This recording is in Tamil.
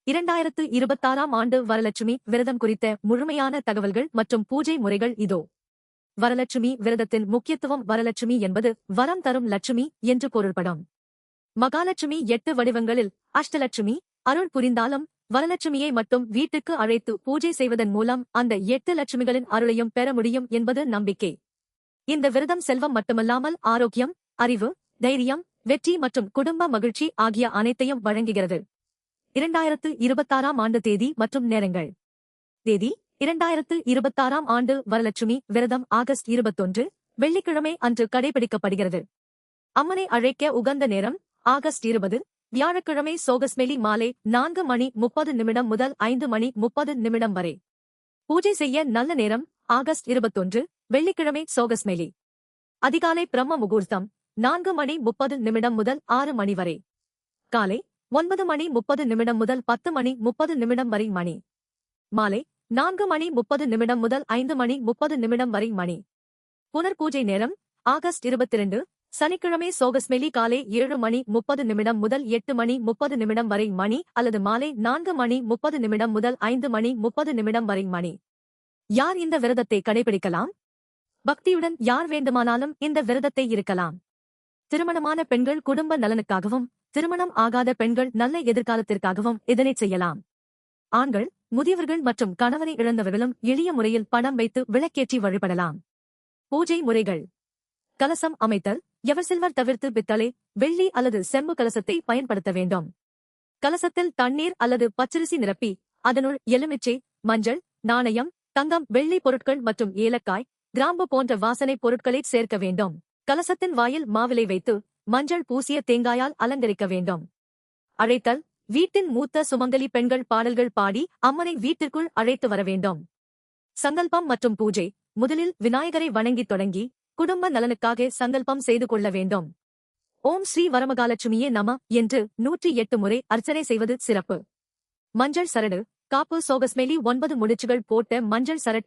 2026ஆம் ஆண்டு வரலட்சுமி விரதம் குறித்த முழுமையான தகவல்கள் மற்றும் பூஜை முறைகள் இதோ. வரலட்சுமி விரதத்தின் முக்கியத்துவம். வரலட்சுமி என்பது வரம் தரும் லட்சுமி என்று பொருள்படும். மகாலட்சுமி 8 வடிவங்களில் அஷ்டலட்சுமி அருள் புரிந்தாலும் வரலட்சுமியை மட்டும் வீட்டுக்கு அழைத்து பூஜை செய்வதன் மூலம் அந்த 8 லட்சுமிகளின் அருளையும் பெற முடியும் என்பது நம்பிக்கை. இந்த விரதம் செல்வம் மட்டுமல்லாமல் ஆரோக்கியம், அறிவு, தைரியம், வெற்றி மற்றும் குடும்ப மகிழ்ச்சி ஆகிய அனைத்தையும் வழங்குகிறது. 2026ஆம் ஆண்டு தேதி மற்றும் நேரங்கள். தேதி 2026ஆம் ஆண்டு வரலட்சுமி விரதம் ஆகஸ்ட் 21 வெள்ளிக்கிழமை அன்று கடைபிடிக்கப்படுகிறது. அம்மனை அழைக்க உகந்த நேரம் ஆகஸ்ட் 20 வியாழக்கிழமை சோகஸ்மெலி மாலை 4:30 முதல் 5:30 வரை. பூஜை செய்ய நல்ல நேரம் ஆகஸ்ட் 21 வெள்ளிக்கிழமை சோகஸ்மெலி. அதிகாலை பிரம்ம முகூர்த்தம் 4:30 முதல் 6 மணி வரை. காலை 9:30 முதல் 10:30 வரை மணி. மாலை 4:30 முதல் 5:30 வரை மணி. புனர்பூஜை நேரம் ஆகஸ்ட் 22 சனிக்கிழமை சோகஸ்மெலி காலை 7:30 முதல் 8:30 வரை மணி அல்லது மாலை 4:30 முதல் 5:30 வரை மணி. யார் இந்த விரதத்தை கடைபிடிக்கலாம்? பக்தியுடன் யார் வேண்டுமானாலும் இந்த விரதத்தை இருக்கலாம். திருமணமான பெண்கள் குடும்ப நலனுக்காகவும் திருமணம் ஆகாத பெண்கள் நல்ல எதிர்காலத்திற்காகவும் இதனை செய்யலாம். ஆண்கள், முதியவர்கள் மற்றும் கணவனை இழந்தவர்களும் எளிய முறையில் பணம் வைத்து விளக்கேற்றி வழிபடலாம். பூஜை முறைகள். கலசம் அமைத்தல். எவர்சில்வர் தவிர்த்து பித்தளை, வெள்ளி அல்லது செம்பு கலசத்தை பயன்படுத்த வேண்டும். கலசத்தில் தண்ணீர் அல்லது பச்சரிசி நிரப்பி அதனுள் எலுமிச்சை, மஞ்சள், நாணயம், தங்கம், வெள்ளி பொருட்கள் மற்றும் ஏலக்காய், கிராம்பு போன்ற வாசனை பொருட்களை சேர்க்க வேண்டும். கலசத்தின் வாயில் மாவிலை வைத்து மஞ்சள் பூசிய தேங்காயால் அலங்கரிக்க வேண்டும். அழைத்தல். வீட்டின் மூத்த சுமங்கலி பெண்கள் பாடல்கள் பாடி அம்மனை வீட்டிற்குள் அழைத்து வர வேண்டும். சங்கல்பம் மற்றும் பூஜை. முதலில் விநாயகரை வணங்கி தொடங்கி குடும்ப நலனுக்காக சங்கல்பம் செய்து கொள்ள வேண்டும். ஓம் ஸ்ரீ வரமகாலட்சுமியே நம என்று 108 முறை அர்ச்சனை செய்வது சிறப்பு. மஞ்சள் சரடு. காப்பு சோகஸ்மெலி 9 முடிச்சுகள் போட்ட மஞ்சள் சரட்டை